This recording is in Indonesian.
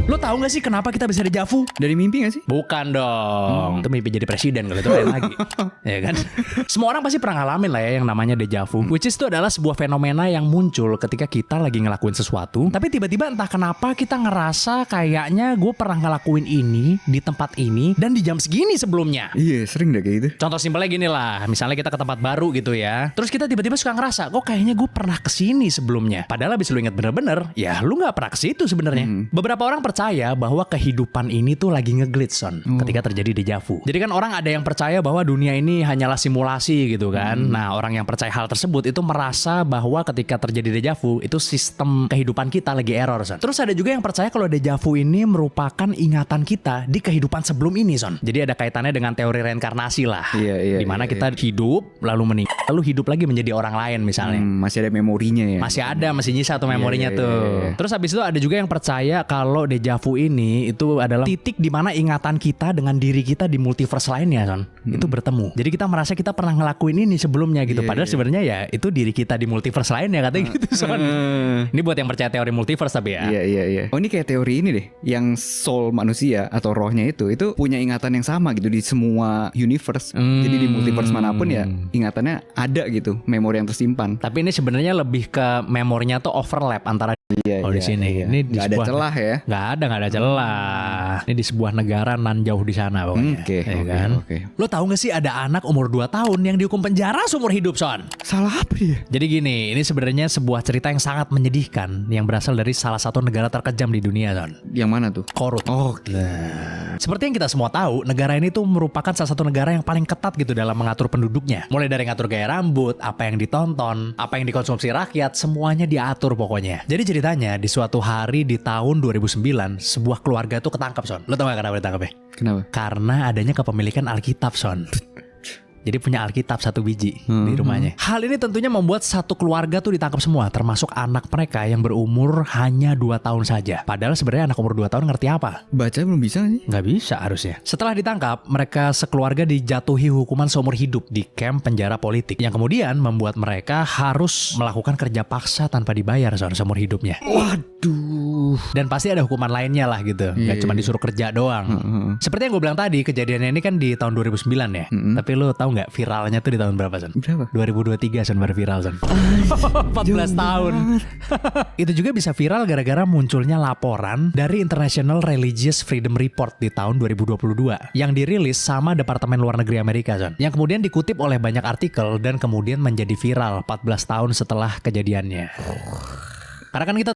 Lo tahu gak sih kenapa kita bisa dejavu? Dari mimpi gak sih? Bukan dong. Itu mimpi jadi presiden kalau itu lain lagi. Ya kan? Semua orang pasti pernah ngalamin lah ya yang namanya dejavu. Which is itu adalah sebuah fenomena yang muncul ketika kita lagi ngelakuin sesuatu, tapi tiba-tiba entah kenapa kita ngerasa kayaknya gue pernah ngelakuin ini di tempat ini dan di jam segini sebelumnya. Iya, sering deh kayak gitu. Contoh simpelnya gini lah, misalnya kita ke tempat baru gitu ya, terus kita tiba-tiba suka ngerasa, kok kayaknya gue pernah kesini sebelumnya. Padahal abis lu inget bener-bener, ya lu gak pernah kesitu sebenarnya. Beberapa orang percaya bahwa kehidupan ini tuh lagi nge-glitch son, ketika terjadi dejavu. Jadi kan orang ada yang percaya bahwa dunia ini hanyalah simulasi gitu kan. Nah, orang yang percaya hal tersebut itu merasa bahwa ketika terjadi dejavu itu sistem kehidupan kita lagi error son. Terus ada juga yang percaya kalau dejavu ini merupakan ingatan kita di kehidupan sebelum ini son. Jadi ada kaitannya dengan teori reinkarnasi lah. Iya, Dimana kita hidup lalu meninggal, lalu hidup lagi menjadi orang lain misalnya. Masih ada memorinya ya. Masih nyisa tuh memorinya tuh. Terus habis itu ada juga yang percaya kalau dejavu ini itu adalah titik di mana ingatan kita dengan diri kita di multiverse lainnya son. Itu bertemu. Jadi kita merasa kita pernah ngelakuin ini sebelumnya gitu. Padahal sebenarnya ya itu diri kita di multiverse lainnya katanya gitu son. Ini buat yang percaya teori multiverse tapi ya. Iya. Oh, ini kayak teori ini deh, yang soul manusia atau rohnya itu punya ingatan yang sama gitu di semua universe. Jadi di multiverse manapun ya ingatannya ada gitu, memori yang tersimpan. Tapi ini sebenarnya lebih ke memorinya tuh overlap antara di sini. Ini di gak ada celah ya. Gak ada celah. Ini di sebuah negara nan jauh di sana pokoknya. Oke. Lo tahu gak sih ada anak umur 2 tahun yang dihukum penjara seumur hidup son? Salah apa dia? Jadi gini, ini sebenarnya sebuah cerita yang sangat menyedihkan yang berasal dari salah satu negara terkejam di dunia son. Yang mana tuh? Korut. Oke. Seperti yang kita semua tahu, negara ini tuh merupakan salah satu negara yang paling ketat gitu dalam mengatur penduduknya. Mulai dari ngatur gaya rambut, apa yang ditonton, apa yang dikonsumsi rakyat, semuanya diatur pokoknya. Jadi ceritanya di suatu hari di tahun 2009, sebuah keluarga tuh ketangkap son. Lo tau gak kenapa ditangkapnya? Kenapa? Karena adanya kepemilikan Alkitab son. Jadi punya Alkitab 1 biji di rumahnya. Hal ini tentunya membuat satu keluarga tuh ditangkap semua, termasuk anak mereka yang berumur hanya 2 tahun saja. Padahal sebenarnya anak umur 2 tahun ngerti apa? Baca belum bisa sih? Nggak bisa harusnya. Setelah ditangkap, mereka sekeluarga dijatuhi hukuman seumur hidup di kamp penjara politik, yang kemudian membuat mereka harus melakukan kerja paksa tanpa dibayar seumur hidupnya. Waduh. Dan pasti ada hukuman lainnya lah gitu. Nggak cuma disuruh kerja doang. Seperti yang gue bilang tadi, kejadiannya ini kan di tahun 2009 ya. Tapi lo tahu nggak viralnya tuh di tahun berapa son? Berapa? 2023 son baru viral son. 14 tahun. Itu juga bisa viral gara-gara munculnya laporan dari International Religious Freedom Report di tahun 2022 yang dirilis sama Departemen Luar Negeri Amerika son. Yang kemudian dikutip oleh banyak artikel dan kemudian menjadi viral 14 tahun setelah kejadiannya. Karena kan kita